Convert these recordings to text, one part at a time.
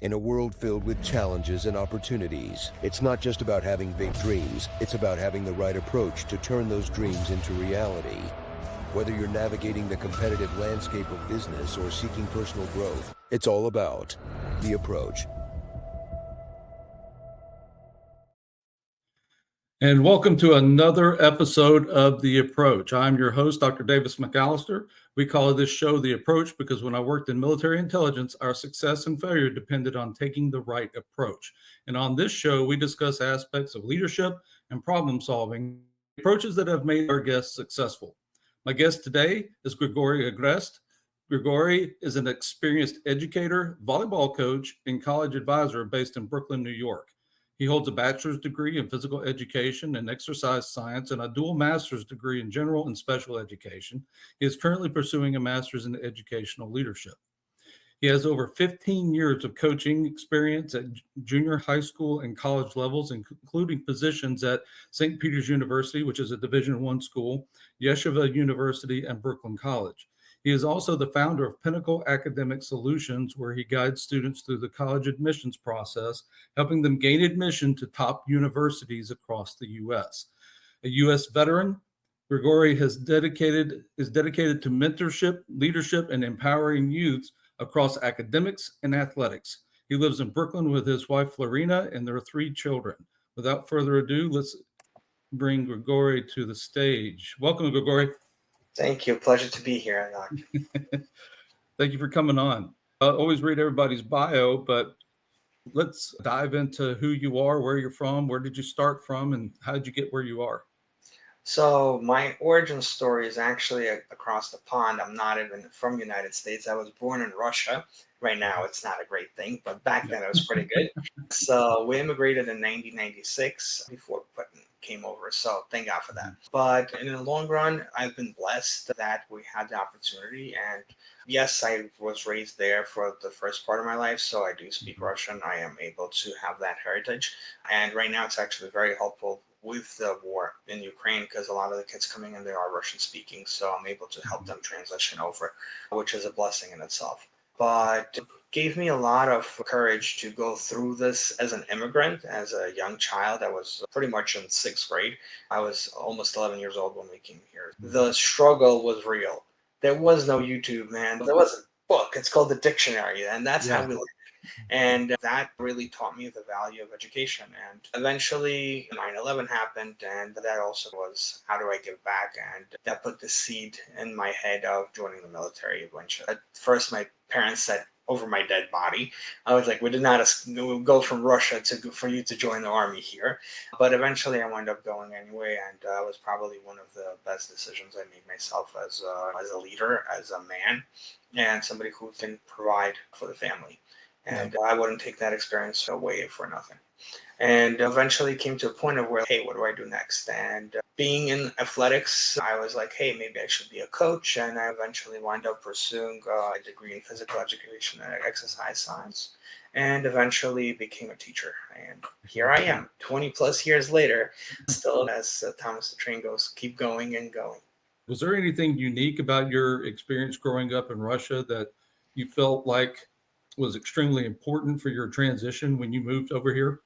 In a world filled with challenges and opportunities, it's not just about having big dreams, it's about having the right approach to turn those dreams into reality. Whether you're navigating the competitive landscape of business or seeking personal growth, it's all about the approach. And welcome to another episode of The Approach. I'm your host, Dr. Davis McAlister. We call this show The Approach because when I worked in military intelligence, our success and failure depended on taking the right approach. And on this show, we discuss aspects of leadership and problem solving, approaches that have made our guests successful. My guest today is Grigory Agrest. Grigory is an experienced educator, volleyball coach, and college advisor based in Brooklyn, New York. He holds a bachelor's degree in physical education and exercise science and a dual master's degree in general and special education. He is currently pursuing a master's in educational leadership. He has over 15 years of coaching experience at junior high school and college levels, including positions at St. Peter's University, which is a Division I school, Yeshiva University, and Brooklyn College. He is also the founder of Pinnacle Academic Solutions, where he guides students through the college admissions process, helping them gain admission to top universities across the U.S. A U.S. veteran, Grigory is dedicated to mentorship, leadership, and empowering youth across academics and athletics. He lives in Brooklyn with his wife, Florina, and their 3 children. Without further ado, let's bring Grigory to the stage. Welcome, Grigory. Thank you. Pleasure to be here, Doc. Thank you for coming on. I always read everybody's bio, but let's dive into who you are, where you're from, where did you start from, and how did you get where you are? So my origin story is actually across the pond. I'm not even from the United States. I was born in Russia. Right now, it's not a great thing, but back then it was pretty good. So we immigrated in 1996 before Putin came over. So thank God for that. But in the long run, I've been blessed that we had the opportunity. And yes, I was raised there for the first part of my life. So I do speak Russian. I am able to have that heritage. And right now, it's actually very helpful with the war in Ukraine because a lot of the kids coming in there are Russian speaking. So I'm able to help them transition over, which is a blessing in itself. But it gave me a lot of courage to go through this as an immigrant, as a young child. I was pretty much in 6th grade. I was almost 11 years old when we came here. The struggle was real. There was no YouTube, man. There was a book. It's called the dictionary, and that's how we learned. And that really taught me the value of education. And eventually 9/11 happened, and that also was, how do I give back? And that put the seed in my head of joining the military eventually. At first, my parents said, over my dead body. I was like, we did not go from Russia for you to join the army here. But eventually I wound up going anyway, and it was probably one of the best decisions I made myself as a leader, as a man, and somebody who can provide for the family. And I wouldn't take that experience away for nothing. And eventually came to a point of where, hey, what do I do next? And being in athletics, I was like, hey, maybe I should be a coach. And I eventually wound up pursuing a degree in physical education and exercise science, and eventually became a teacher. And here I am, 20 plus years later, still, as Thomas the Train goes, keep going and going. Was there anything unique about your experience growing up in Russia that you felt like was extremely important for your transition when you moved over here?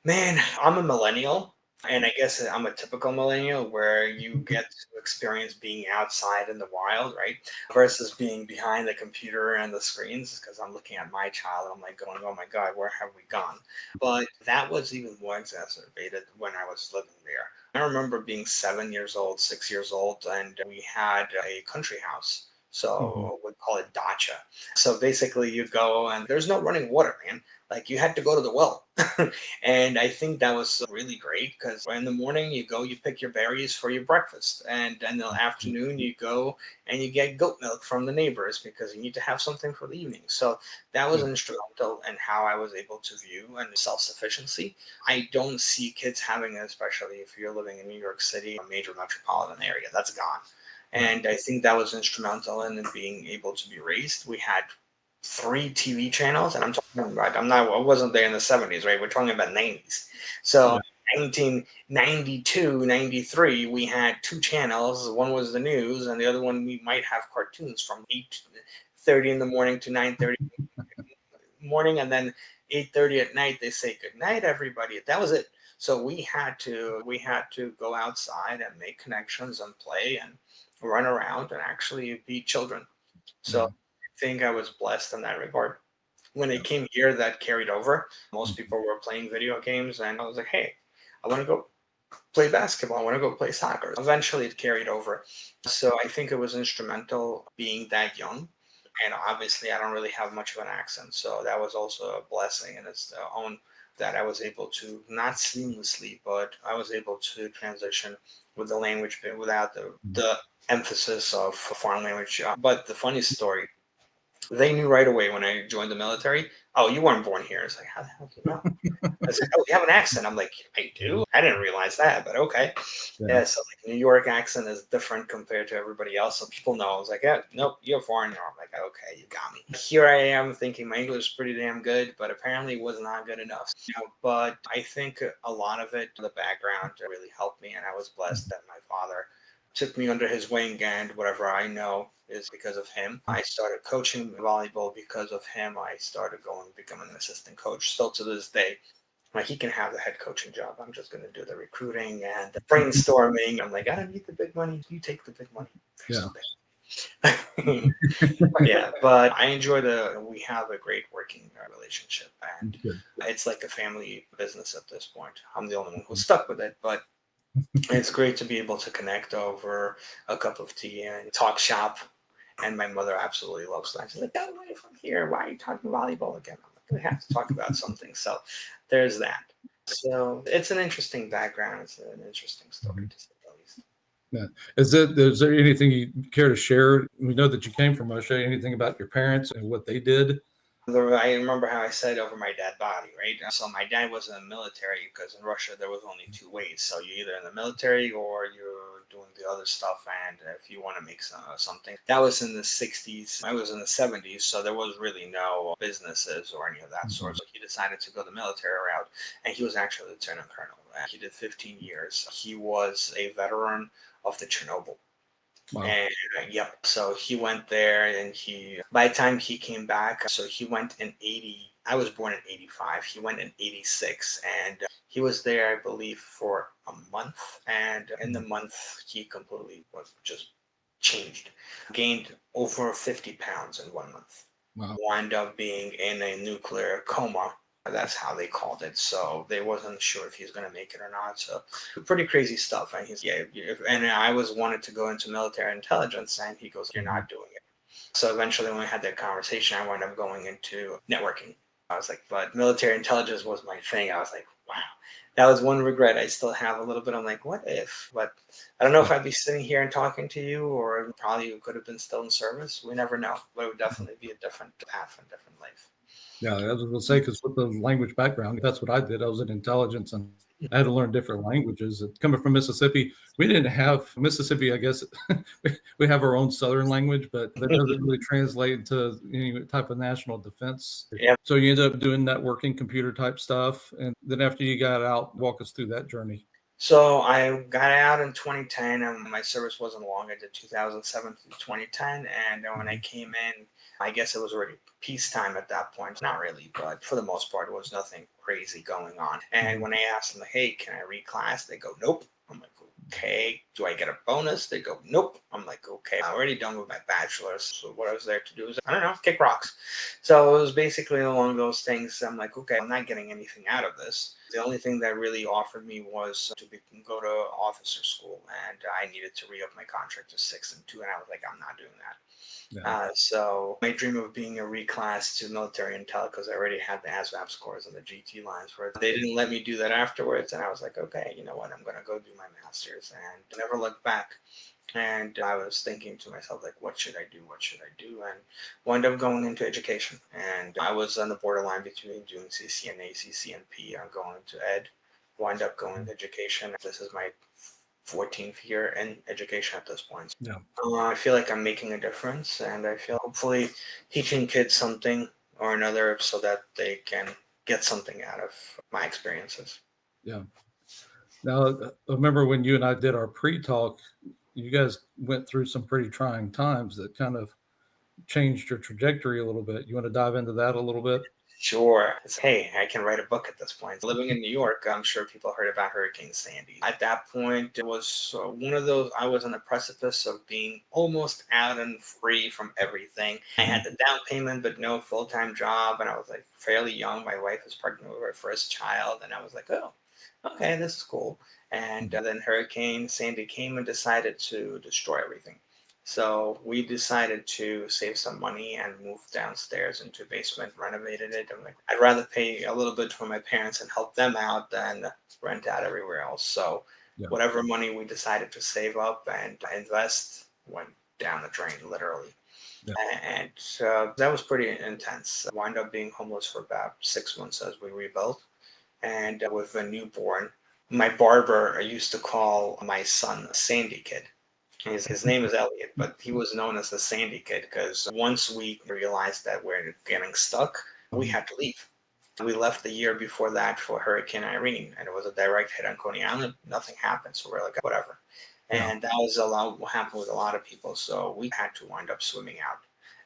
Man, I'm a millennial, and I guess I'm a typical millennial where you get to experience being outside in the wild, right? Versus being behind the computer and the screens, because I'm looking at my child and I'm like going, oh my God, where have we gone? But that was even more exacerbated when I was living there. I remember being 7 years old, 6 years old, and we had a country house. So we call it dacha. So basically, you go and there's no running water, man. Like you had to go to the well. And I think that was really great because in the morning you go, you pick your berries for your breakfast. And in the afternoon, you go and you get goat milk from the neighbors because you need to have something for the evening. So that was instrumental in how I was able to view and self-sufficiency. I don't see kids having it, especially if you're living in New York City, a major metropolitan area. That's gone. And I think that was instrumental in being able to be raised. We had 3 TV channels, and I'm talking about, I wasn't there in the 70s, right? We're talking about 90s. So 1992, 93, we had 2 channels. One was the news, and the other one we might have cartoons from 8:30 in the morning to 9:30. morning, and then 8:30 at night they say good night, everybody. That was it. So we had to go outside and make connections and play and run around and actually be children. So Yeah. I think I was blessed in that regard. When Yeah. it came here, that carried over. Most Mhm. people were playing video games, and I was like, hey, I want to go play basketball. I want to go play soccer. Eventually, it carried over. So I think it was instrumental being that young. And obviously, I don't really have much of an accent. So that was also a blessing in its own, that I was able to not seamlessly, but I was able to transition with the language bit without the emphasis of foreign language. But the funny story, they knew right away when I joined the military, oh, you weren't born here. It's like, how the hell do you know? I was like, oh, you have an accent. I'm like, I do? I didn't realize that, but okay. Yeah. Yeah, so like New York accent is different compared to everybody else. So people know. I was like, yeah, nope, you're foreign. I'm like, okay, you got me. Here I am thinking my English is pretty damn good, but apparently it was not good enough. But I think a lot of it, the background really helped me. And I was blessed that my father took me under his wing, and whatever I know is because of him. I started coaching volleyball because of him. I started becoming an assistant coach. Still to this day, like, he can have the head coaching job. I'm just going to do the recruiting and the brainstorming. I'm like, I don't need the big money. You take the big money Yeah. someday. Yeah, but I enjoy we have a great working relationship, and Good. it's like a family business at this point. I'm the only one who's stuck with it, but it's great to be able to connect over a cup of tea and talk shop. And my mother absolutely loves that. She's like, "Get away from here! Why are you talking volleyball again?" I'm like, "We have to talk about something." So there's that. So it's an interesting background. It's an interesting story, Mhm. to say the least. Yeah. Is there anything you care to share? We know that you came from Russia. Anything about your parents and what they did? I remember how I said over my dead body, right? So my dad was in the military, because in Russia there was only two ways. So you're either in the military or you're doing the other stuff. And if you want to make something, that was in the 60s. I was in the 70s, so there was really no businesses or any of that sort. Mhm. So he decided to go the military route, and he was actually a lieutenant colonel. He did 15 years. He was a veteran of the Chernobyl. Wow. And yep, so he went there, and by the time he came back, so he went in 80. I was born in 85. He went in 86, and he was there, I believe, for a month. And in the month, he completely was just changed, gained over 50 pounds in 1 month, Wow. wound up being in a nuclear coma. That's how they called it. So they wasn't sure if he's going to make it or not. So pretty crazy stuff. And he's, yeah, and I was wanted to go into military intelligence, and he goes, you're Mhm. not doing it. So eventually, when we had that conversation, I wound up going into networking. I was like, but military intelligence was my thing. I was like, wow, that was one regret I still have a little bit. I'm like, what if? But I don't know if I'd be sitting here and talking to you, or probably could have been still in service. We never know. But it would definitely be a different path and different life. Yeah, I was going to say, because with the language background, that's what I did. I was in intelligence and I had to learn different languages. Coming from Mississippi, we didn't have Mississippi, I guess. We have our own Southern language, but that doesn't really translate into any type of national defense. Yeah. So you ended up doing networking, computer type stuff. And then after you got out, walk us through that journey. So I got out in 2010, and my service wasn't long. I did 2007 to 2010, and then when I Mhm. came in, I guess it was already peacetime at that point. Not really, but for the most part, it was nothing crazy going on. And Mhm. when I asked them, "Hey, can I reclass?" They go, "Nope." I'm like, "Okay." Do I get a bonus? They go, "Nope." I'm like, "Okay." I'm already done with my bachelor's, so what I was there to do is, I don't know, kick rocks. So it was basically along those things. I'm like, okay, I'm not getting anything out of this. The only thing that really offered me was to go to officer school, and I needed to re up my contract to 6 and 2, and I was like, I'm not doing that. Yeah. So my dream of being a reclass to military intel, because I already had the ASVAB scores and the GT lines, where they didn't let me do that afterwards, and I was like, okay, you know what, I'm gonna go do my master's and never look back. And I was thinking to myself, like, what should I do? What should I do? And wound up going into education. And I was on the borderline between doing CCNA, CCNP, and going to ed. Wind up going to education. This is my 14th year in education at this point. Yeah. I feel like I'm making a difference, and I feel hopefully teaching kids something or another so that they can get something out of my experiences. Yeah. Now, I remember when you and I did our pre-talk, you guys went through some pretty trying times that kind of changed your trajectory a little bit. You want to dive into that a little bit? Sure. Hey, I can write a book at this point. Living in New York, I'm sure people heard about Hurricane Sandy. At that point, it was one of those, I was on the precipice of being almost out and free from everything. I had the down payment, but no full-time job. And I was like fairly young. My wife was pregnant with her first child. And I was like, oh, okay, this is cool. And then Hurricane Sandy came and decided to destroy everything. So we decided to save some money and move downstairs into a basement, renovated it. I'm like, I'd rather pay a little bit for my parents and help them out than rent out everywhere else. So Yeah. whatever money we decided to save up and invest went down the drain, literally. Yeah. And that was pretty intense. I wound up being homeless for about 6 months as we rebuilt. And with a newborn, my barber used to call my son Sandy Kid. His name is Elliot, but he was known as the Sandy Kid because once we realized that we're getting stuck, we had to leave. We left the year before that for Hurricane Irene, and it was a direct hit on Coney Island. Nothing happened, so we're like, whatever. Yeah. And that was a lot what happened with a lot of people, so we had to wind up swimming out.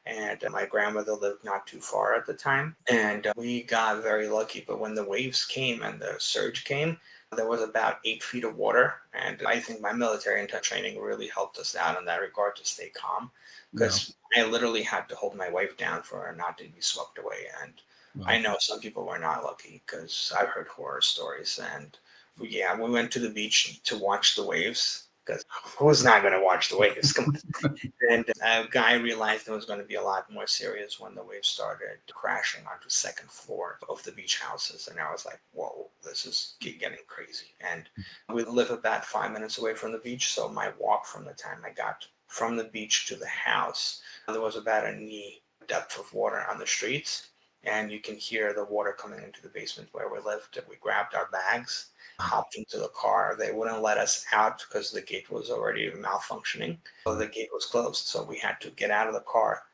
And my grandmother lived not too far at the time, and we got very lucky. But when the waves came and the surge came, there was about 8 feet of water, and I think my military training really helped us out in that regard to stay calm, Yeah. because I literally had to hold my wife down for her not to be swept away. And I Wow. know some people were not lucky because I've heard horror stories. And yeah, we went to the beach to watch the waves because who's not going to watch the waves? Come on. And a guy realized it was going to be a lot more serious when the waves started crashing onto the second floor of the beach houses. And I was like, whoa, this is getting crazy. And we live about 5 minutes away from the beach. So my walk from the time I got from the beach to the house, there was about a knee depth of water on the streets. And you can hear the water coming into the basement where we lived. We grabbed our bags, hopped into the car. They wouldn't let us out because the gate was already malfunctioning. So the gate was closed. So we had to get out of the car.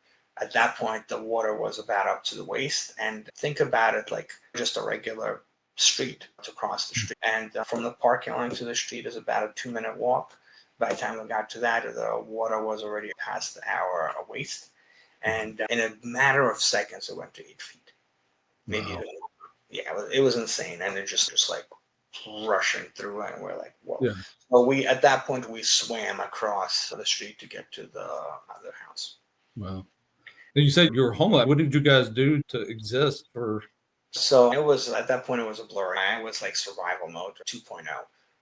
At that point, the water was about up to the waist. And think about it like just a regular street to cross the street. And from the parking lot to the street is about a 2 minute walk. By the time we got to that, the water was already past our waist. And in a matter of seconds, it went to 8 feet. Maybe Wow. even yeah, it was insane, and it just like rushing through, and we're like, whoa. Yeah. So we at that point we swam across the street to get to the other house. Wow. And you said you were homeless. What did you guys do to exist? Or So it was at that point it was a blur. I was like survival mode 2.0.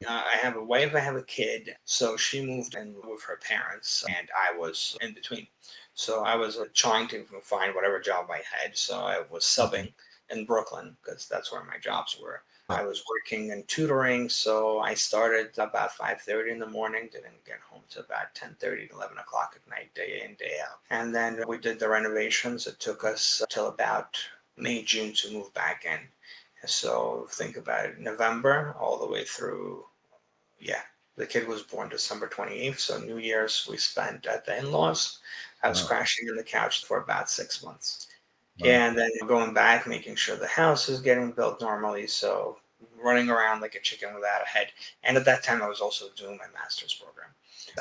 I have a wife, I have a kid. So she moved in with her parents, and I was in between. So I was trying to find whatever job I had. So I was subbing in Brooklyn because that's where my jobs were. I was working and tutoring, so I started about 5:30 in the morning, didn't get home till about 10:30 to 11 o'clock at night, day in, day out. And then we did the renovations. It took us till about May, June to move back in. So think about it, November all the way through, yeah. The kid was born December 28th, so New Year's we spent at the in-laws. I was wow. crashing in the couch for about 6 months. Wow. Yeah, and then going back, making sure the house is getting built normally. So running around like a chicken without a head. And at that time, I was also doing my master's program.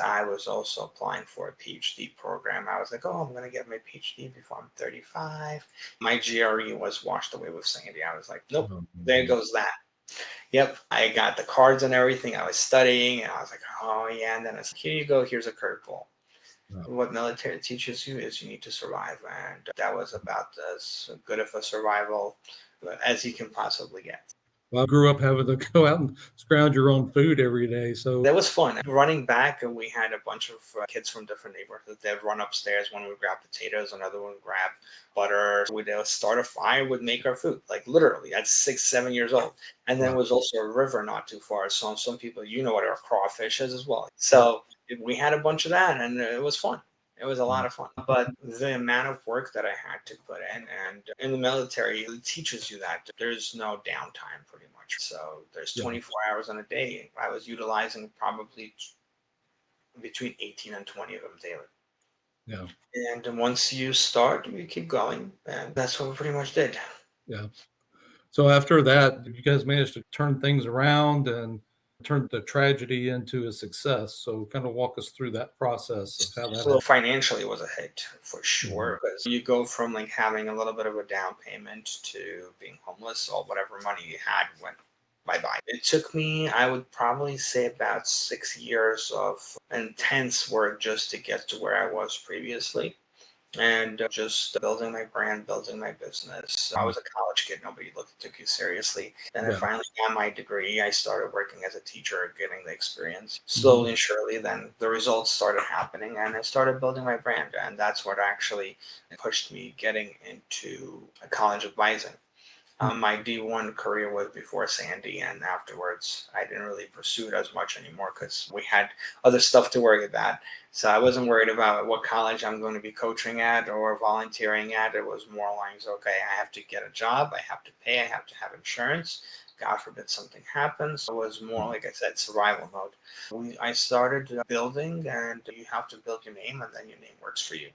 I was also applying for a PhD program. I was like, oh, I'm going to get my PhD before I'm 35. My GRE was washed away with Sandy. I was like, nope, Oh, there goes that. Yep, I got the cards and everything. I was studying, and I was like, oh, yeah. And then it's, here you go. Here's a curveball. wow. What military teaches you is you need to survive, and that was about as good of a survival as you can possibly get. Well, I grew up having to go out and scrounge your own food every day. So That was fun. Running back, we had a bunch of kids from different neighborhoods. They'd run upstairs. One would grab potatoes, another one would grab butter. We'd start a fire, would make our food, like literally at 6, 7 years old. And then wow. there was also a river not too far. So some people, you know what a crawfish is as well. Yeah. So we had a bunch of that, and it was fun. It was a lot of fun. But the amount of work that I had to put in, and in the military, it teaches you that there's no downtime pretty much. So there's Yeah. 24 hours in a day. I was utilizing probably between 18 and 20 of them daily. Yeah. And once you start, you keep going. And that's what we pretty much did. Yeah. So after that, you guys managed to turn things around and turned the tragedy into a success. So kind of walk us through that process of how that So happened. financially it was a hit for Mhm. sure, because you go from like having a little bit of a down payment to being homeless, or whatever money you had went bye bye. It took me, I would probably say, about 6 years of intense work just to get to where I was previously. And just building my brand, building my business. I was a college kid; nobody took you seriously. Then I Yeah. finally got my degree. I started working as a teacher, getting the experience. Mhm. Slowly and surely, then the results started happening, and I started building my brand. And that's what actually pushed me getting into college advising. My D1 career was before Sandy, and afterwards, I didn't really pursue it as much anymore because we had other stuff to worry about. So I wasn't worried about what college I'm going to be coaching at or volunteering at. It was more like, okay, I have to get a job, I have to pay, I have to have insurance. God forbid something happens. It was more, like I said, survival mode. I started building, and you have to build your name, and then your name works for you.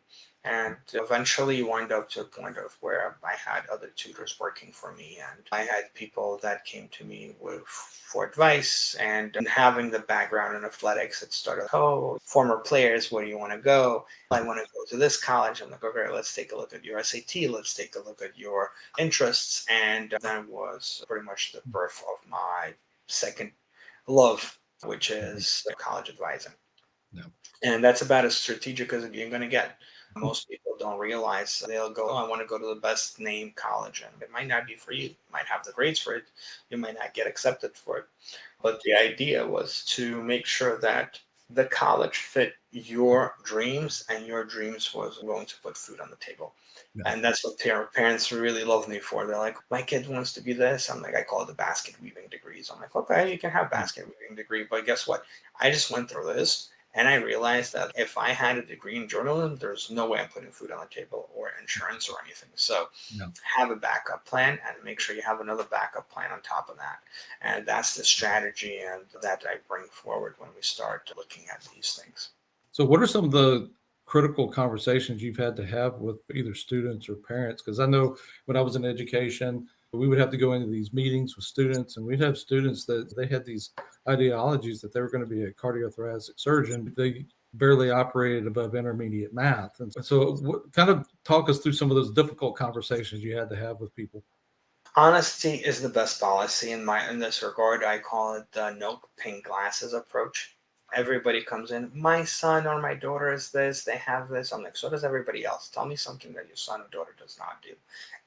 And eventually you wind up to a point of where I had other tutors working for me, and I had people that came to me for advice. And having the background in athletics, it started, oh, former players, where do you want to go? I want to go to this college. I'm like, okay, let's take a look at your SAT. Let's take a look at your interests. And that was pretty much the birth of my second love, which is college advising. Yeah. And that's about as strategic as you're going to get. Most people don't realize. They'll go, oh, I want to go to the best name college. And it might not be for you. You might have the grades for it. You might not get accepted for it. But the idea was to make sure that the college fit your dreams, and your dreams was willing to put food on the table. Yeah. And that's what parents really love me for. They're like, my kid wants to be this. I'm like, I call it the basket weaving degrees. I'm like, okay, you can have basket weaving degree, but guess what? I just went through this, and I realized that if I had a degree in journalism, there's no way I'm putting food on the table or insurance or anything. So Yeah. have a backup plan, and make sure you have another backup plan on top of that. And that's the strategy and that I bring forward when we start looking at these things. So, what are some of the critical conversations you've had to have with either students or parents? Because I know when I was in education, we would have to go into these meetings with students, and we'd have students that they had these ideologies that they were going to be a cardiothoracic surgeon, but they barely operated above intermediate math. And so, what kind of talk us through some of those difficult conversations you had to have with people? Honesty is the best policy in this regard. I call it the no pink glasses approach. Everybody comes in, my son or my daughter is this, they have this. I'm like, so does everybody else. Tell me something that your son or daughter does not do.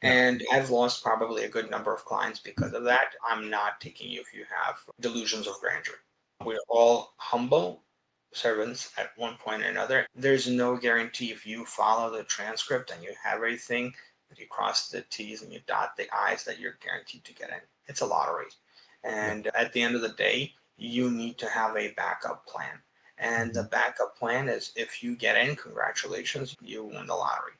Yeah. And I've lost probably a good number of clients because of that. I'm not taking you if you have delusions of grandeur. We're all humble servants at one point or another. There's no guarantee if you follow the transcript and you have everything, if you cross the T's and you dot the I's, that you're guaranteed to get in. It's a lottery. Yeah. And at the end of the day, you need to have a backup plan. And the Mhm. backup plan is, if you get in, congratulations, you won the lottery.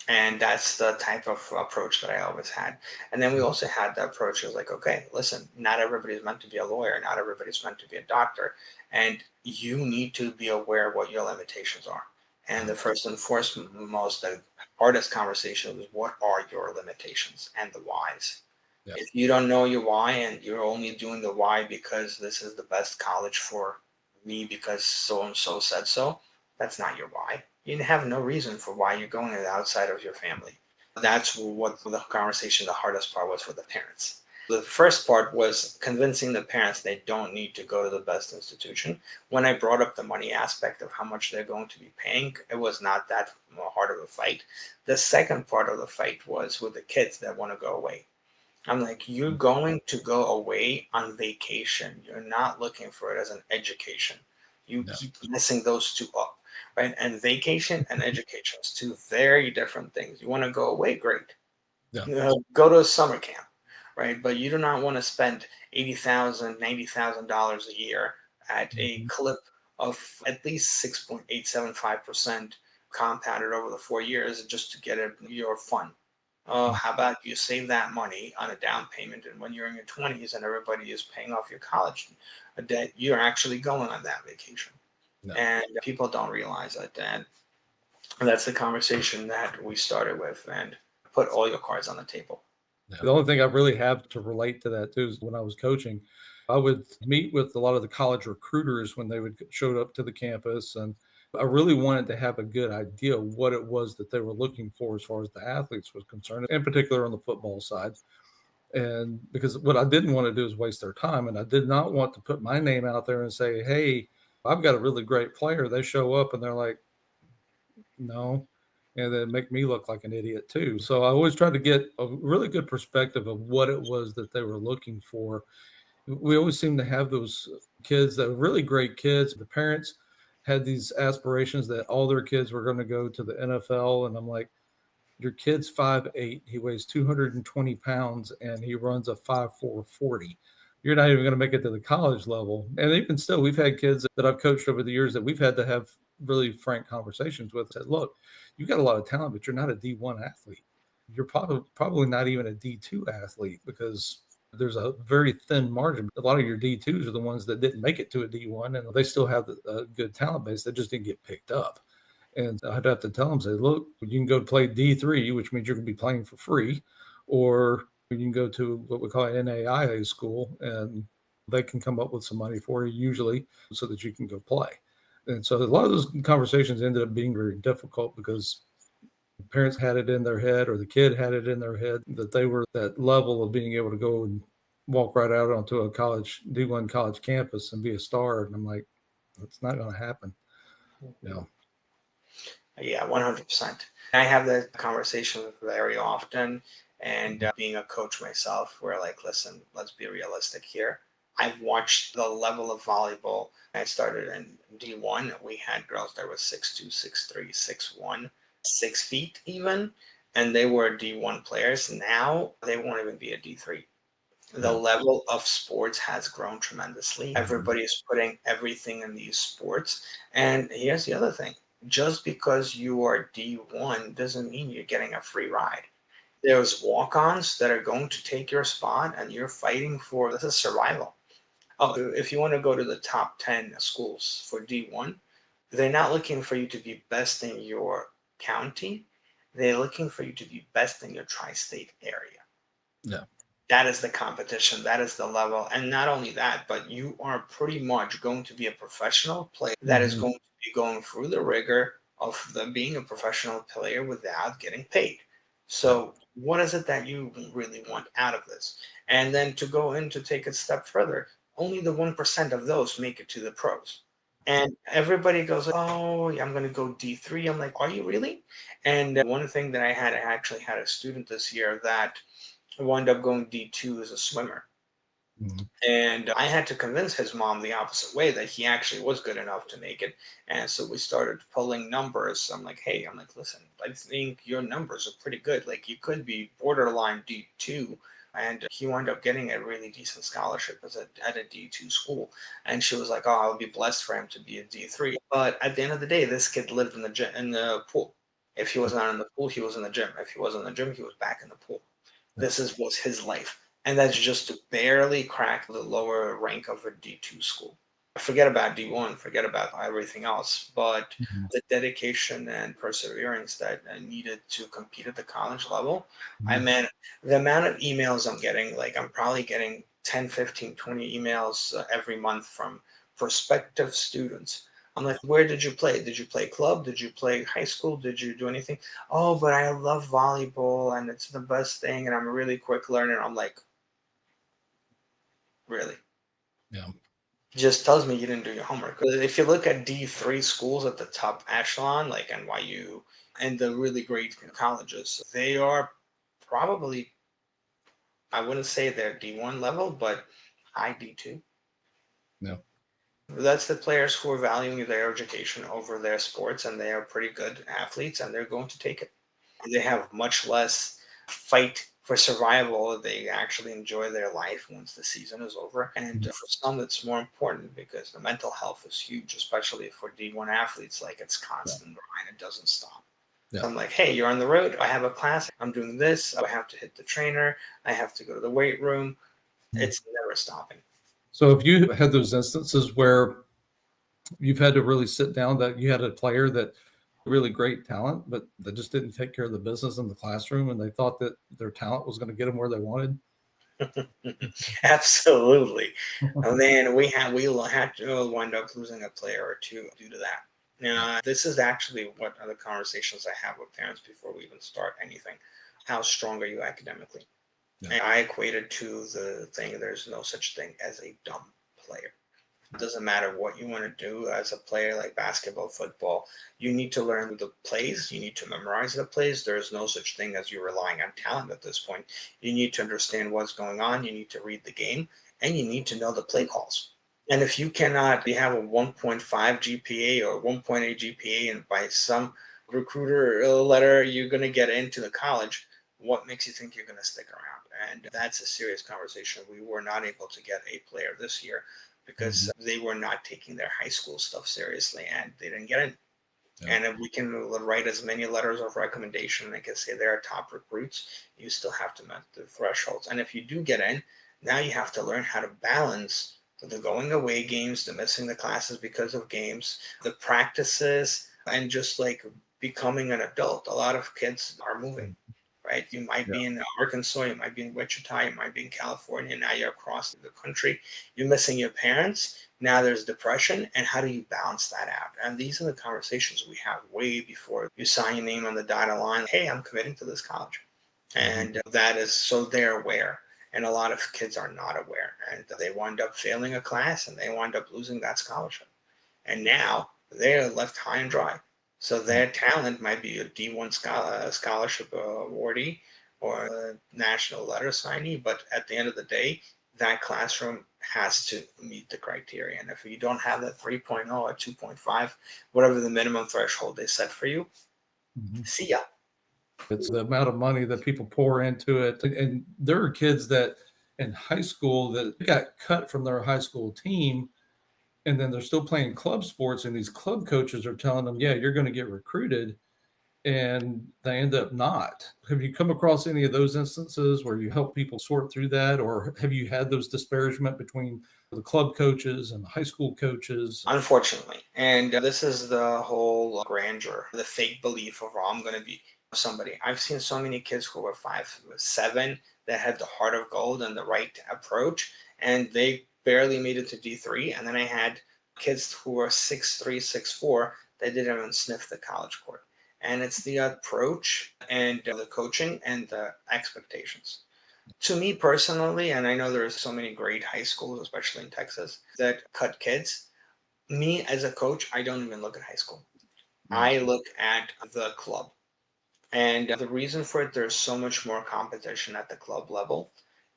And that's the type of approach that I always had. And then we also had the approach of like, okay, listen, not everybody's meant to be a lawyer, not everybody's meant to be a doctor, and you need to be aware of what your limitations are. And the first and foremost, the hardest conversation is, what are your limitations and the whys? Yeah. If you don't know your why, and you're only doing the why because this is the best college for me because so and so said so, that's not your why. You have no reason for why you're going outside of your family. That's what the conversation, the hardest part was for the parents. The first part was convincing the parents they don't need to go to the best institution. When I brought up the money aspect of how much they're going to be paying, it was not that hard of a fight. The second part of the fight was with the kids that want to go away. I'm like, you're going to go away on vacation. You're not looking for it as an education. You Yeah. keep messing those two up, right? And vacation and education is two very different things. You want to go away, great. Yeah. Go to a summer camp, right? But you do not want to spend $80,000, $90,000 a year at a Mhm. clip of at least 6.875% compounded over the 4 years just to get your fun. Mhm. How about you save that money on a down payment, and when you're in your 20s and everybody is paying off your college debt, you're actually going on that vacation. No. And people don't realize that. And that's the conversation that we started with, and put all your cards on the table. The only thing I really have to relate to that too is when I was coaching. I would meet with a lot of the college recruiters when they would show up to the campus, and I really wanted to have a good idea what it was that they were looking for as far as the athletes was concerned, in particular on the football side. And because what I didn't want to do is waste their time, and I did not want to put my name out there and say, hey, I've got a really great player. They show up and they're like, no, and then make me look like an idiot too. So I always tried to get a really good perspective of what it was that they were looking for. We always seem to have those kids that are really great kids. The parents had these aspirations that all their kids were going to go to the NFL. And I'm like, your kid's 5'8", he weighs 220 pounds, and he runs a 5'4" 40. You're not even going to make it to the college level. And even still, we've had kids that I've coached over the years that we've had to have really frank conversations with. Said, look, you got a lot of talent, but you're not a D1 athlete. You're probably not even a D2 athlete, because there's a very thin margin. A lot of your D2s are the ones that didn't make it to a D1, and they still have a good talent base that just didn't get picked up. And I'd have to tell them, say, look, you can go play D3, which means you're going to be playing for free, or you can go to what we call an NAIA school, and they can come up with some money for you usually so that you can go play. And so a lot of those conversations ended up being very difficult because parents had it in their head, or the kid had it in their head, that they were that level of being able to go and walk right out onto a college, D1 college campus and be a star. And I'm like, that's not going to happen. No. Yeah, 100%. I have that conversation very often. And being a coach myself, we're like, listen, let's be realistic here. I've watched the level of volleyball. I started in D1. We had girls that were 6'2", 6'3", 6'1", 6 feet even. And they were D1 players. Now they won't even be a D3. The No. level of sports has grown tremendously. Mhm. Everybody is putting everything in these sports. And here's the other thing. Just because you are D1 doesn't mean you're getting a free ride. There's walk-ons that are going to take your spot, and you're fighting for this is survival. Oh, if you want to go to the top 10 schools for D1, they're not looking for you to be best in your county. They're looking for you to be best in your tri-state area. Yeah. That is the competition. That is the level. And not only that, but you are pretty much going to be a professional player that is Mhm. going to be going through the rigor of being a professional player without getting paid. Yeah. So, what is it that you really want out of this? And then to go in to take it a step further, only the 1% of those make it to the pros. And everybody goes, oh, I'm going to go D3. I'm like, are you really? And one thing that I actually had a student this year that wound up going D2 as a swimmer. Mhm. And I had to convince his mom the opposite way, that he actually was good enough to make it. And so we started pulling numbers. I'm like, hey, I'm like, listen, I think your numbers are pretty good. Like, you could be borderline D2. And he wound up getting a really decent scholarship at a D2 school. And she was like, oh, I'll be blessed for him to be a D3. But at the end of the day, this kid lived in the gym, in the pool. If he was not in the pool, he was in the gym. If he wasn't in the gym, he was back in the pool. Yeah. Was his life. And that's just to barely crack the lower rank of a D2 school. Forget about D1, forget about everything else. But Mhm. the dedication and perseverance that I needed to compete at the college level, I Mhm. mean, the amount of emails I'm getting, like I'm probably getting 10, 15, 20 emails every month from prospective students. I'm like, where did you play? Did you play club? Did you play high school? Did you do anything? Oh, but I love volleyball and it's the best thing and I'm a really quick learner. I'm like, really? Yeah. Just tells me you didn't do your homework. 'Cause if you look at D3 schools at the top echelon, like NYU and the really great colleges, they are probably, I wouldn't say they're D1 level, but high D2. Yeah. That's the players who are valuing their education over their sports, and they are pretty good athletes, and they're going to take it. They have much less fight for survival. They actually enjoy their life once the season is over. And Mhm. for some, it's more important because the mental health is huge, especially for D1 athletes. Like, it's Yeah. constant grind, it doesn't stop. Yeah. I'm like, hey, you're on the road. I have a class. I'm doing this. I have to hit the trainer. I have to go to the weight room. Mhm. It's never stopping. So if you had those instances where you've had to really sit down, that you had a player that really great talent, but they just didn't take care of the business in the classroom, and they thought that their talent was going to get them where they wanted. Absolutely. And then we had to wind up losing a player or two due to that. Now, this is actually what are the conversations I have with parents before we even start anything. How strong are you academically? Yeah. And I equated to the thing, there's no such thing as a dumb player. It doesn't matter what you want to do as a player, like basketball, football. You need to learn the plays. You need to memorize the plays. There's no such thing as you relying on talent at this point. You need to understand what's going on. You need to read the game, and you need to know the play calls. And if you cannot, you have a 1.5 GPA or 1.8 GPA, and by some recruiter letter, you're going to get into the college. What makes you think you're going to stick around? And that's a serious conversation. We were not able to get a player this year because they were not taking their high school stuff seriously and they didn't get in. Yeah. And if we can write as many letters of recommendation, like I say, they're top recruits, you still have to meet the thresholds. And if you do get in, now you have to learn how to balance the going away games, the missing the classes because of games, the practices, and just like becoming an adult. A lot of kids are moving, right? You might be in Arkansas, you might be in Wichita, you might be in California. Now you're across the country. You're missing your parents. Now there's depression. And how do you balance that out? And these are the conversations we have way before you sign your name on the dotted line. Hey, I'm committing to this college. And that is so they're aware. And a lot of kids are not aware. And they wind up failing a class and they wind up losing that scholarship. And now they're left high and dry. So their talent might be a D1 scholarship awardee or a national letter signee, but at the end of the day, that classroom has to meet the criteria. And if you don't have that 3.0 or 2.5, whatever the minimum threshold they set for you, see ya. It's the amount of money that people pour into it. And there are kids that in high school that got cut from their high school team, and then they're still playing club sports, and these club coaches are telling them, yeah, you're going to get recruited, and they end up not. Have you come across any of those instances where you help people sort through that, or have you had those disparagement between the club coaches and the high school coaches? Unfortunately. And this is the whole grandeur, the fake belief of, oh, I'm going to be somebody. I've seen so many kids who were 5'7" that had the heart of gold and the right approach, and they barely made it to D3. And then I had kids who were 6'3", 6'4", that didn't even sniff the college court. And it's the approach and the coaching and the expectations. To me personally, and I know there's so many great high schools, especially in Texas, that cut kids. Me as a coach, I don't even look at high school. I look at the club. And the reason for it, there's so much more competition at the club level.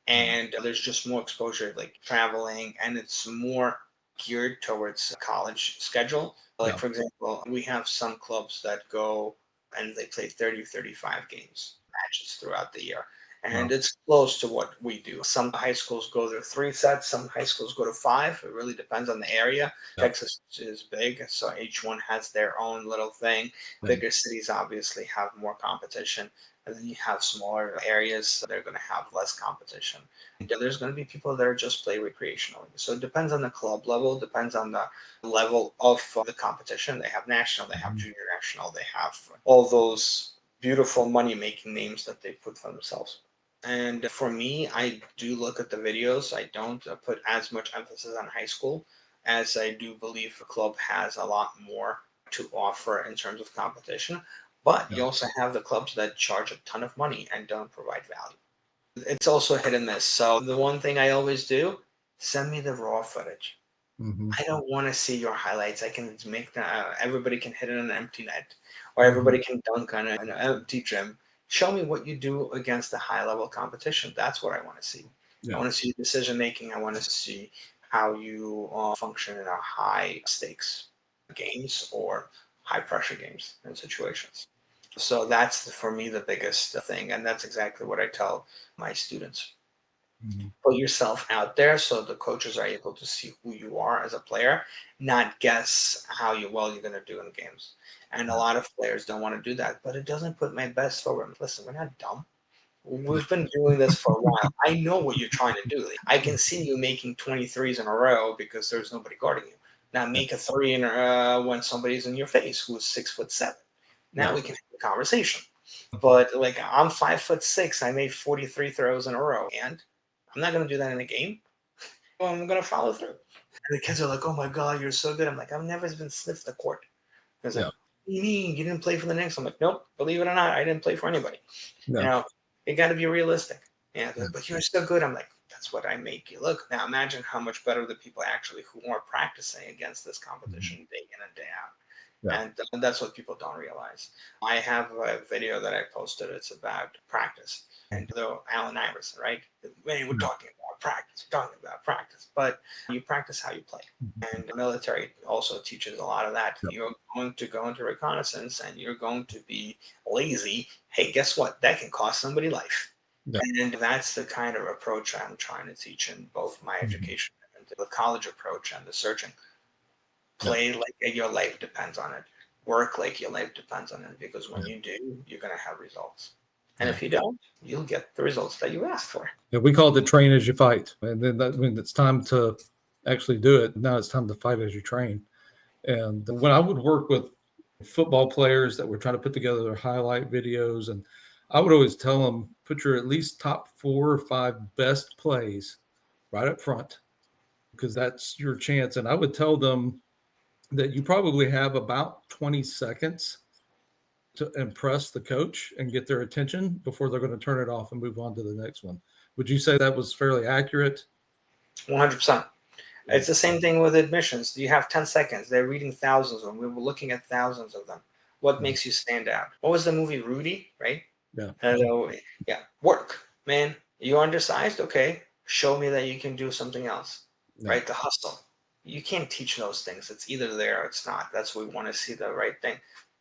And there's just more exposure, like traveling, and it's more geared towards college schedule. Like, for example, we have some clubs that go and they play 30, 35 games, matches throughout the year. And it's close to what we do. Some high schools go to 3 sets, some high schools go to 5. It really depends on the area. Texas is big, so each one has their own little thing. Bigger cities obviously have more competition. And then you have smaller areas, they're going to have less competition. And there's going to be people that are just play recreationally. So it depends on the club level, depends on the level of the competition. They have national, they have junior national, they have all those beautiful money making names that they put for themselves. And for me, I do look at the videos. I don't put as much emphasis on high school as I do believe the club has a lot more to offer in terms of competition. But you also have the clubs that charge a ton of money and don't provide value. It's also hit and miss. So the one thing I always do, send me the raw footage. I don't want to see your highlights. I can make everybody can hit in an empty net, or everybody can dunk on an empty gym. Show me what you do against the high level competition. That's what I want to see. I want to see decision making. I want to see how you function in a high stakes games or high pressure games and situations. So that's for me the biggest thing, and that's exactly what I tell my students. Put yourself out there so the coaches are able to see who you are as a player, not guess how well you're going to do in games. And a lot of players don't want to do that, but it doesn't put my best forward. Listen, we're not dumb. We've been doing this for a while. I know what you're trying to do. I can see you making 23s in a row because there's nobody guarding you. Now make a three when somebody's in your face who's 6'7". Now we can have a conversation. But like I'm 5'6", I made 43 throws in a row, and I'm not going to do that in a game. Well, I'm going to follow through. And the kids are like, oh my God, you're so good. I'm like, I've never been sniffed the court. It's like, Yeah. what do you mean you didn't play for the Knicks? I'm like, nope, believe it or not, I didn't play for anybody. You No. know, you got to be realistic. Yeah, Yeah. but you're still good. I'm like, that's what I make you look. Now imagine how much better the people actually who are practicing against this competition day in and day out. Yeah. And that's what people don't realize. I have a video that I posted. It's about practice. And though Allen Iverson, right? When we're talking about practice, we're talking about practice, but you practice how you play. And the military also teaches a lot of that. Yeah. You're going to go into reconnaissance and you're going to be lazy. Hey, guess what? That can cost somebody life. Yeah. And that's the kind of approach I'm trying to teach in both my education and the college approach and the searching. Yeah. Play like your life depends on it. Work like your life depends on it. Because when Yeah. you do, you're going to have results. And Yeah. if you don't, you'll get the results that you asked for. Yeah, we call it train as you fight. And then when it's time to actually do it, now it's time to fight as you train. And when I would work with football players that were trying to put together their highlight videos, and I would always tell them, put your at least top 4 or 5 best plays right up front, because that's your chance. And I would tell them that you probably have about 20 seconds to impress the coach and get their attention before they're going to turn it off and move on to the next one. Would you say that was fairly accurate? 100%. Yeah. It's the same thing with admissions. You have 10 seconds. They're reading thousands of them. We were looking at thousands of them. What makes you stand out? What was the movie Rudy, right? Yeah. Hello. Yeah. Work. Man, you're undersized? Okay. Show me that you can do something else, Yeah. right? The hustle. You can't teach those things. It's either there or it's not. That's what we want to see, the right thing.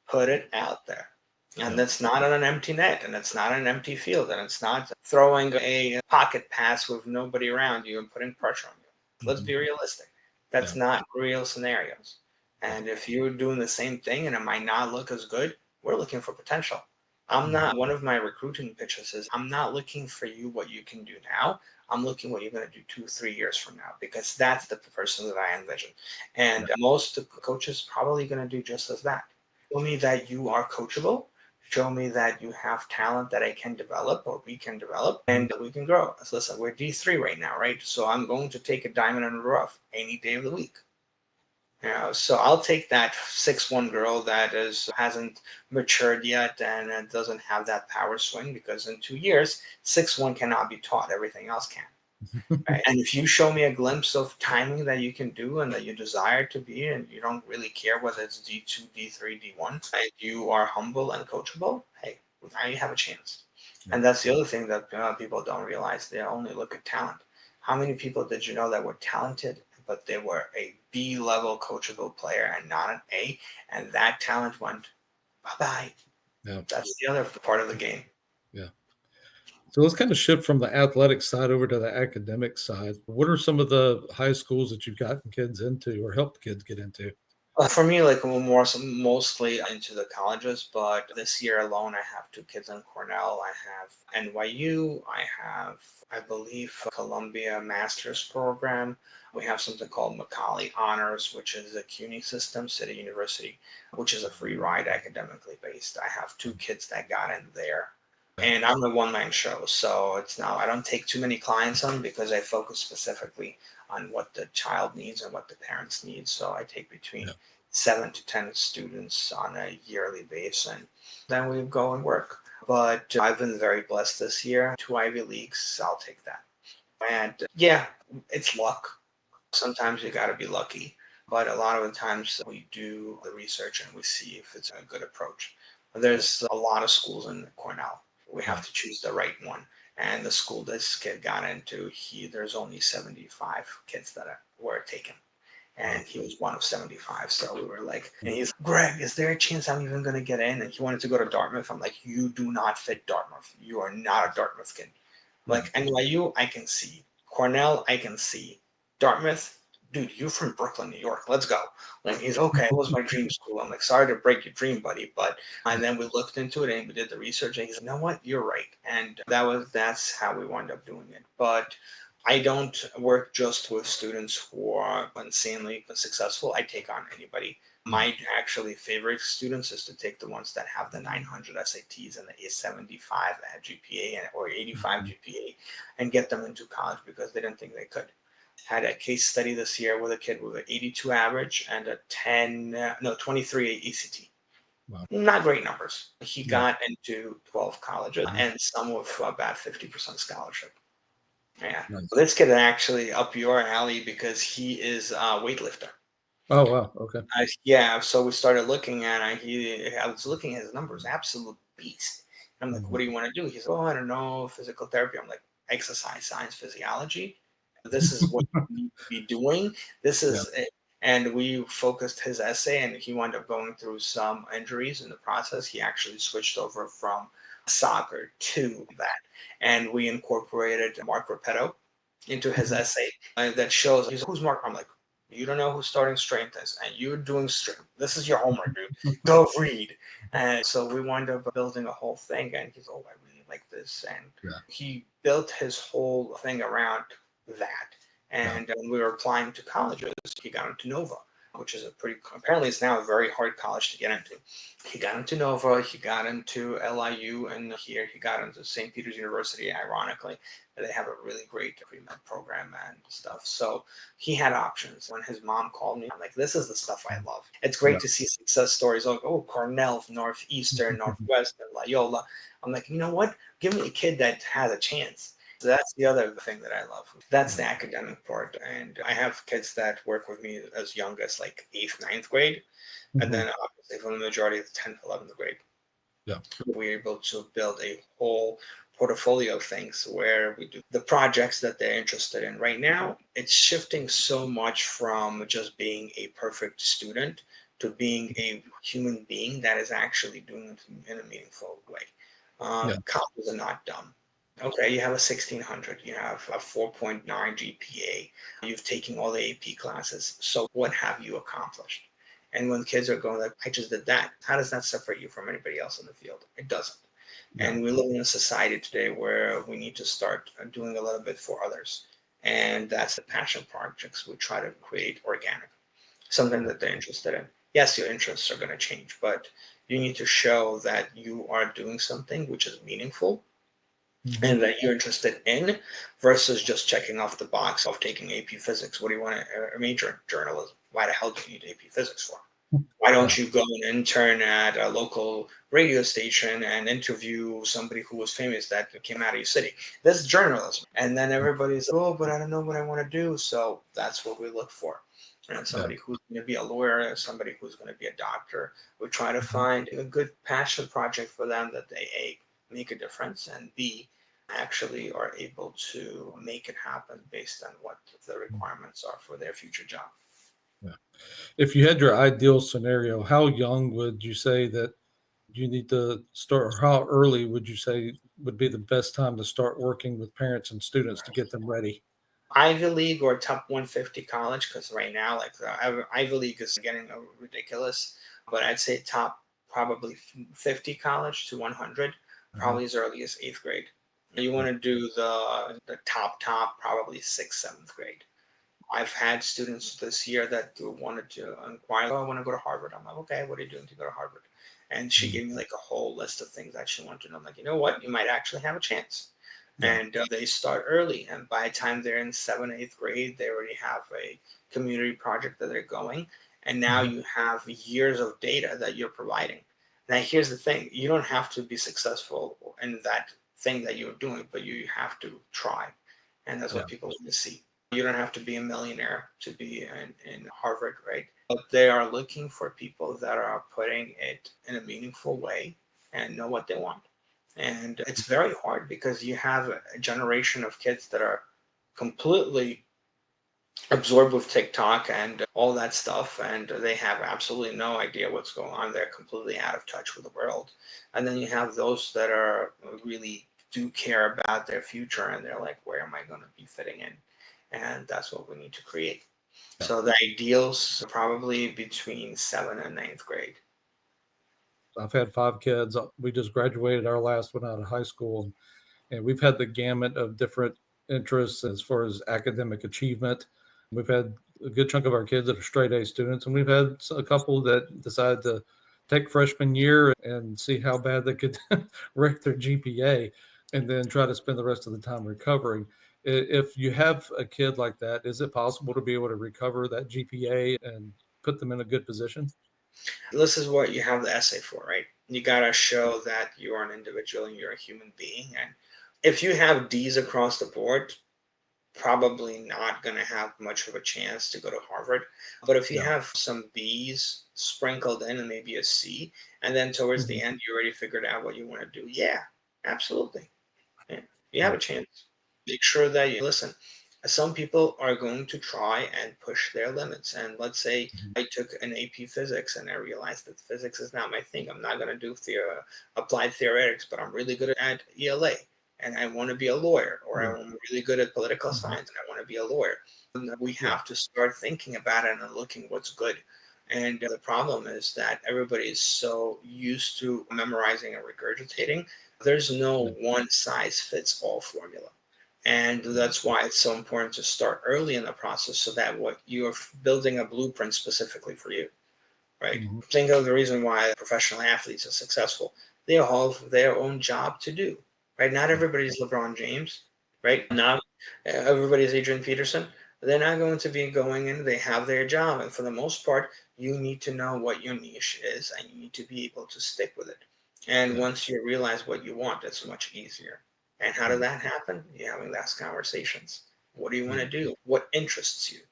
Put it out there. And Yeah. that's not on an empty net, and it's not an empty field, and it's not throwing a pocket pass with nobody around you and putting pressure on you. Let's be realistic. That's Yeah. not real scenarios. And if you're doing the same thing and it might not look as good, we're looking for potential. I'm not, one of my recruiting pitches is, I'm not looking for you what you can do now. I'm looking what you're going to do 2, 3 years from now, because that's the person that I envision. And most coaches probably going to do just as that. Show me that you are coachable. Show me that you have talent that I can develop or we can develop and we can grow. So listen, we're D3 right now, right? So I'm going to take a diamond in the rough any day of the week. You know, so I'll take that 6'1" girl that hasn't matured yet and doesn't have that power swing, because in 2 years, 6'1" cannot be taught. Everything else can. Right? And if you show me a glimpse of timing that you can do and that you desire to be, and you don't really care whether it's D2, D3, D1, and you are humble and coachable, hey, now you have a chance. And that's the other thing that people don't realize. They only look at talent. How many people did you know that were talented, but they were a B level coachable player and not an A? And that talent went bye bye. Yeah. That's the other part of the game. Yeah. So let's kind of shift from the athletic side over to the academic side. What are some of the high schools that you've gotten kids into or helped kids get into? For me, like mostly into the colleges, but this year alone, I have 2 kids in Cornell. I have NYU. I have, I believe, Columbia Master's Program. We have something called Macaulay Honors, which is a CUNY system, City University, which is a free ride academically based. I have 2 kids that got in there. And I'm a one-man show, so it's now I don't take too many clients on because I focus specifically on what the child needs and what the parents need. So I take between Yeah. 7 to 10 students on a yearly basis, and then we go and work. But I've been very blessed this year. 2 Ivy Leagues, I'll take that. And yeah, it's luck. Sometimes you got to be lucky. But a lot of the times we do the research and we see if it's a good approach. There's a lot of schools in Cornell. We have to choose the right one. And the school this kid got into, there's only 75 kids that were taken. And he was one of 75. So we were like, and he's, Greg, is there a chance I'm even going to get in? And he wanted to go to Dartmouth. I'm like, you do not fit Dartmouth. You are not a Dartmouth kid. Like NYU, I can see. Cornell, I can see. Dartmouth, dude, you're from Brooklyn, New York. Let's go. Like, he's okay. It was my dream school. I'm like, sorry to break your dream, buddy. But, and then we looked into it and we did the research. And he's like, you know what? You're right. And that's how we wound up doing it. But I don't work just with students who are insanely successful. I take on anybody. My actually favorite students is to take the ones that have the 900 SATs and the 875 GPA or 85 Mhm. GPA and get them into college because they didn't think they could. Had a case study this year with a kid with an 82 average and a 23 ACT. Wow. Not great numbers. He Yeah. got into 12 colleges Mhm. and some with about 50% scholarship. Yeah. Nice. This kid is actually up your alley because he is a weightlifter. Oh, wow. Okay. Yeah, so we started looking at I was looking at his numbers, absolute beast. And I'm like, what Mhm. do you want to do? He's like, oh, I don't know, physical therapy. I'm like, exercise, science, physiology. This is what you need to be doing. This Yeah. is it. And we focused his essay, and he wound up going through some injuries in the process. He actually switched over from soccer to that. And we incorporated Mark Repetto into his Mhm. essay that shows he's who's Mark. I'm like, you don't know who starting strength is, and you're doing strength. This is your homework, dude. Go read. And so we wound up building a whole thing, and he's, oh, I really like this. And Yeah. he built his whole thing around that. Yeah. And when we were applying to colleges, he got into Nova, which is apparently it's now a very hard college to get into. He got into Nova, he got into LIU, and here he got into St. Peter's University, ironically. They have a really great pre-med program and stuff. So he had options. When his mom called me, I'm like, this is the stuff I love. It's great Yeah. to see success stories like, oh, Cornell, Northeastern, Mhm. Northwestern, Loyola. I'm like, you know what? Give me a kid that has a chance. So that's the other thing that I love. That's Yeah. the academic part. And I have kids that work with me as young as like eighth, ninth grade. And Mhm. then obviously from the majority of the 10th, 11th grade, Yeah. we're able to build a whole portfolio of things where we do the projects that they're interested in. Right now, it's shifting so much from just being a perfect student to being a human being that is actually doing it in a meaningful way. Yeah. Colleges are not dumb. Okay, you have a 1600, you have a 4.9 GPA, you've taken all the AP classes. So what have you accomplished? And when kids are going like, I just did that, how does that separate you from anybody else in the field? It doesn't. Yeah. And we live in a society today where we need to start doing a little bit for others. And that's the passion projects we try to create organic, something that they're interested in. Yes, your interests are going to change, but you need to show that you are doing something which is meaningful Mhm. and that you're interested in versus just checking off the box of taking AP physics. What do you want to major in journalism? Why the hell do you need AP physics for? Why Yeah. don't you go and intern at a local radio station and interview somebody who was famous that came out of your city? This is journalism. And then everybody's, oh, but I don't know what I want to do. So that's what we look for. And Yeah. somebody who's going to be a lawyer, somebody who's going to be a doctor. We try to Mhm. find a good passion project for them that they A, make a difference, and B, actually are able to make it happen based on what the requirements are for their future job. Yeah. If you had your ideal scenario, how young would you say that you need to start, or how early would you say would be the best time to start working with parents and students to get them ready? Ivy League or top 150 college, because right now, like the Ivy League is getting ridiculous, but I'd say top probably 50 college to 100, Mhm. probably as early as eighth grade. You want Yeah. to do the top, probably sixth, seventh grade. I've had students this year that wanted to inquire, oh, I want to go to Harvard. I'm like, okay, what are you doing to go to Harvard? And she Mhm. gave me like a whole list of things that she wanted to know. I'm like, you know what? You might actually have a chance. Yeah. And they start early. And by the time they're in seventh, eighth grade, they already have a community project that they're going. And now Mhm. you have years of data that you're providing. Now, here's the thing, you don't have to be successful in that thing that you're doing, but you have to try. And that's Yeah. what people want to see. You don't have to be a millionaire to be in Harvard, right? But they are looking for people that are putting it in a meaningful way and know what they want. And it's very hard because you have a generation of kids that are completely absorbed with TikTok and all that stuff, and they have absolutely no idea what's going on. They're completely out of touch with the world. And then you have those that are really do care about their future, and they're like, where am I going to be fitting in? And that's what we need to create. Yeah. So the ideals probably between seventh and ninth grade. I've had 5 kids. We just graduated our last one out of high school, and we've had the gamut of different interests as far as academic achievement. We've had a good chunk of our kids that are straight A students, and we've had a couple that decided to take freshman year and see how bad they could wreck their GPA and then try to spend the rest of the time recovering. If you have a kid like that, is it possible to be able to recover that GPA and put them in a good position? This is what you have the essay for, right? You got to show that you are an individual and you're a human being. And if you have D's across the board, probably not going to have much of a chance to go to Harvard. But if you Yeah. have some B's sprinkled in and maybe a C, and then towards the Mhm. end you already figured out what you want to do, yeah, absolutely. Yeah, you have Yeah. a chance. Make sure that you listen. Some people are going to try and push their limits. And let's say Mhm. I took an AP physics and I realized that physics is not my thing. I'm not going to do applied theoretics, but I'm really good at ELA and I want to be a lawyer, or Yeah. I'm really good at political Mhm. science and I want to be a lawyer. And we Yeah. have to start thinking about it and looking what's good. And the problem is that everybody is so used to memorizing and regurgitating. There's no Yeah. one size fits all formula. And Yeah. that's why it's so important to start early in the process so that what you're building a blueprint specifically for you, right? Mhm. Think of the reason why professional athletes are successful. They all have their own job to do, right? Not Yeah. everybody's LeBron James, right? Not everybody's Adrian Peterson. They're not going to be going in, they have their job. And for the most part, you need to know what your niche is and you need to be able to stick with it. And Yeah. once you realize what you want, it's much easier. And how Yeah. did that happen? You're having less conversations. What do you want Yeah. to do? What interests you?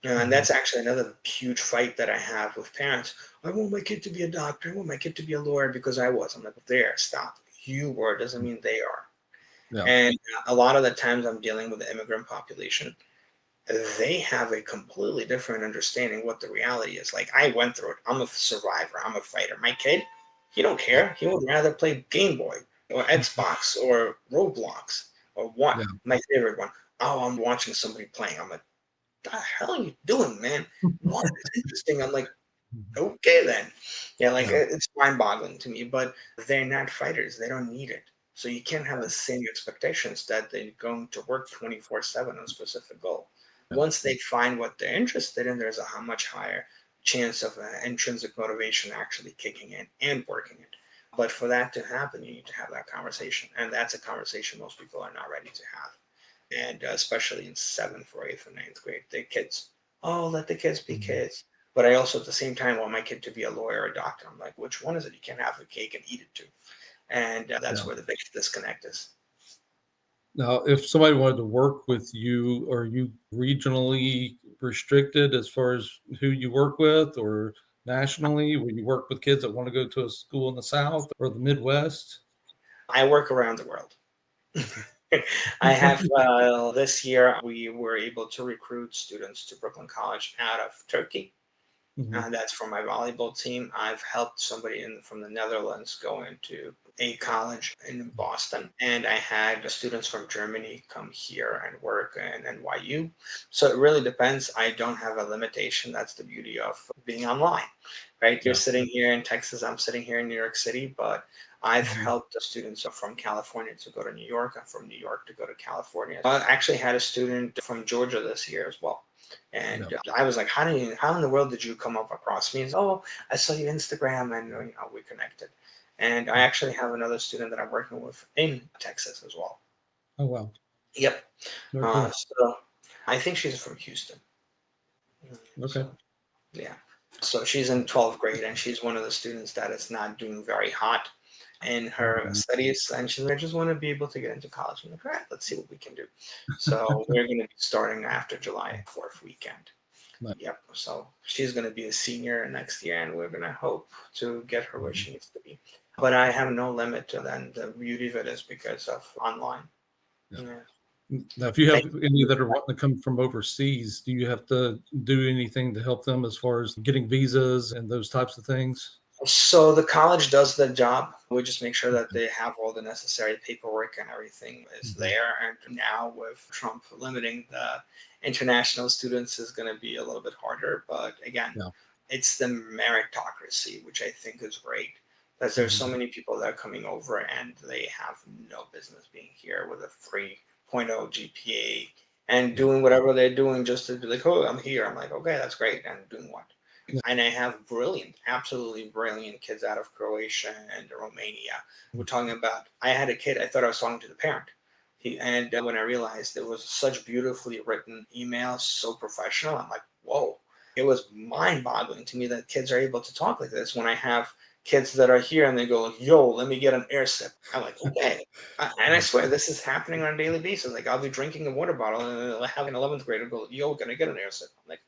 And Mhm. that's actually another huge fight that I have with parents. I want my kid to be a doctor. I want my kid to be a lawyer because I was. I'm like, there, stop. You were doesn't mean they are. Yeah. And a lot of the times I'm dealing with the immigrant population, they have a completely different understanding what the reality is. Like I went through it. I'm a survivor. I'm a fighter. My kid, he don't Yeah. care. He would rather play Game Boy or Xbox or Roblox or what? Yeah. My favorite one. Oh, I'm watching somebody playing. I'm like, the hell are you doing, man? What? It's interesting. I'm like, Mhm. okay then. Yeah, like Yeah. it's mind-boggling to me, but they're not fighters. They don't need it. So you can't have the same expectations that they're going to work 24/7 on a specific goal. Yeah. Once they find what they're interested in, there's a much higher chance of intrinsic motivation actually kicking in and working it. But for that to happen, you need to have that conversation. And that's a conversation most people are not ready to have. And especially in seventh or eighth or ninth grade, the kids, oh, let the kids be Mhm. kids. But I also at the same time want my kid to be a lawyer or a doctor. I'm like, which one is it? You can't have the cake and eat it too. And that's Yeah. where the big disconnect is. Now, if somebody wanted to work with you, are you regionally restricted as far as who you work with, or nationally? Will you work with kids that want to go to a school in the South or the Midwest? I work around the world. Okay. I have this year we were able to recruit students to Brooklyn College out of Turkey. Mhm. That's for my volleyball team. I've helped somebody from the Netherlands go into a college in Boston, and I had students from Germany come here and work in NYU. So it really depends. I don't have a limitation. That's the beauty of being online, right? You're Yeah. sitting here in Texas, I'm sitting here in New York City, but I've Mhm. helped the students from California to go to New York and from New York to go to California. I actually had a student from Georgia this year as well. Yeah. And I was like, how in the world did you come up across me? He's, oh, I saw your Instagram and we connected. And I Yeah. actually have another student that I'm working with in Texas as well. Oh, wow. Yep. Very cool. So I think she's from Houston. Okay. So yeah. So she's in 12th grade and she's one of the students that is not doing very hot in her Mhm. studies. And she's like, I just want to be able to get into college. I'm like, all right, let's see what we can do. So we're going to be starting after July 4th weekend. Nice. Yep. So she's going to be a senior next year, and we're going to hope to get her where Mhm. she needs to be. But I have no limit to that. And the beauty of it is because of online. Yeah. Yeah. Now, if you have Thank any you. that are wanting to come from overseas, do you have to do anything to help them as far as getting visas and those types of things? So the college does the job. We just make sure that Okay. they have all the necessary paperwork and everything is Mhm. there. And now with Trump limiting the international students is going to be a little bit harder. But again, Yeah. it's the meritocracy, which I think is great. Because there's so Mhm. many people that are coming over and they have no business being here with a 3.0 GPA and doing whatever they're doing just to be like, oh, I'm here. I'm like, okay, that's great. And doing what? And I have brilliant, absolutely brilliant kids out of Croatia and Romania. We're talking about, I had a kid, I thought I was talking to the parent. And when I realized it was such beautifully written email, so professional, I'm like, whoa. It was mind boggling to me that kids are able to talk like this when I have kids that are here and they go, yo, let me get an air sip. I'm like, okay. And I swear this is happening on a daily basis. Like I'll be drinking a water bottle and I'll have an 11th grader go, yo, can I get an air sip? I'm like,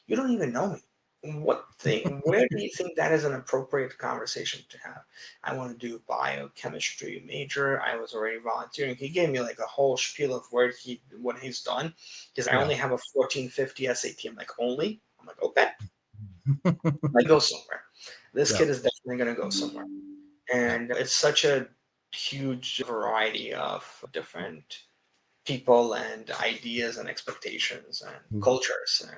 you don't even know me. Where do you think that is an appropriate conversation to have? I want to do biochemistry major. I was already volunteering. He gave me like a whole spiel of what he's done. Because I only have a 1450 SAT. I'm like, only? I'm like, okay. I go somewhere. This kid is definitely going to go somewhere. And it's such a huge variety of different people and ideas and expectations and cultures. And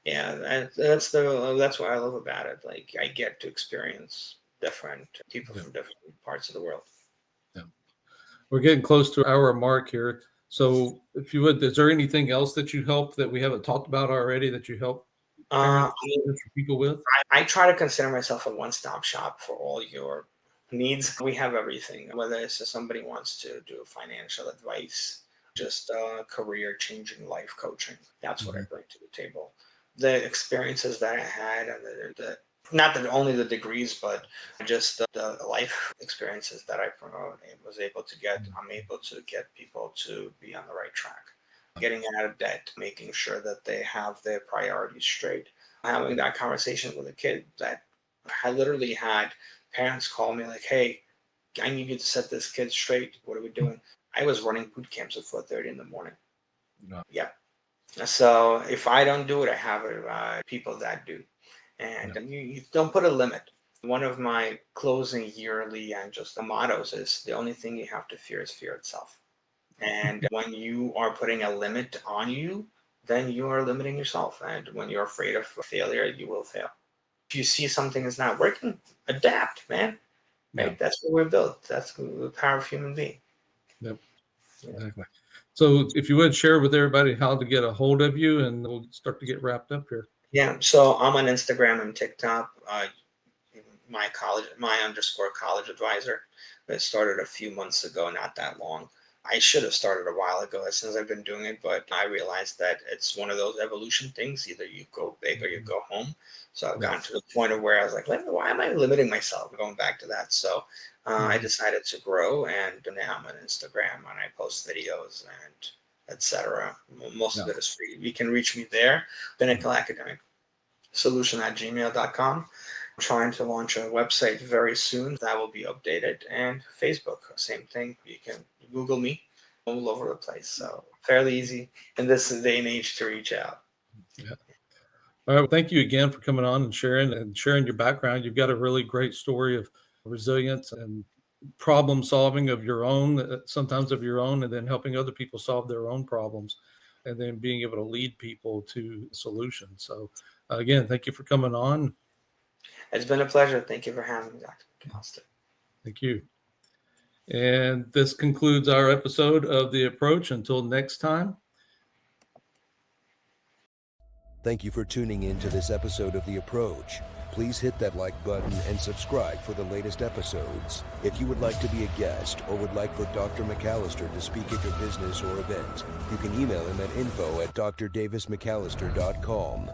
yeah, that's what I love about it. Like I get to experience different people from different parts of the world. Yeah. We're getting close to our mark here. So if you would, is there anything else that you help that we haven't talked about already that you help parents or people with? I try to consider myself a one-stop shop for all your needs. We have everything, whether it's just somebody wants to do financial advice, just career changing life coaching. That's what I bring to the table. The experiences that I had and the not that only the degrees, but just the life experiences that I promote and was able to get, I'm able to get people to be on the right track, getting out of debt, making sure that they have their priorities straight. Having that conversation with a kid that I literally had parents call me like, hey, I need you to set this kid straight. What are we doing? I was running boot camps at 4:30 in the morning. No. Yeah. So if I don't do it, I have people that do. And you don't put a limit. One of my closing yearly and just the mottos is the only thing you have to fear is fear itself. And when you are putting a limit on you, then you are limiting yourself. And when you're afraid of failure, you will fail. If you see something is not working, adapt, man. Right? Yeah. That's what we're built. That's the power of human being. Yep. Exactly. So if you would share with everybody how to get a hold of you, and we'll start to get wrapped up here. Yeah. So I'm on Instagram and TikTok. My underscore college advisor. It started a few months ago, not that long. I should have started a while ago since I've been doing it, but I realized that it's one of those evolution things. Either you go big or you go home. So I've gotten to the point of where I was like, why am I limiting myself? Going back to that. So I decided to grow, and now I'm on Instagram and I post videos and etc. Most of it is free. You can reach me there, Pinnacle Academic Solution at gmail.com. I'm trying to launch a website very soon that will be updated, and Facebook, same thing. You can Google me all over the place. So fairly easy in this day and age to reach out. Yeah. All right. Well, thank you again for coming on and sharing your background. You've got a really great story of resilience and problem solving of your own, sometimes of your own, and then helping other people solve their own problems, and then being able to lead people to solutions. So again, thank you for coming on. It's been a pleasure. Thank you for having me, Dr. McAlister. Thank you. And this concludes our episode of The Approach. Until next time. Thank you for tuning in to this episode of The Approach. Please hit that like button and subscribe for the latest episodes. If you would like to be a guest or would like for Dr. McAlister to speak at your business or event, you can email him at info@drdavismcallister.com.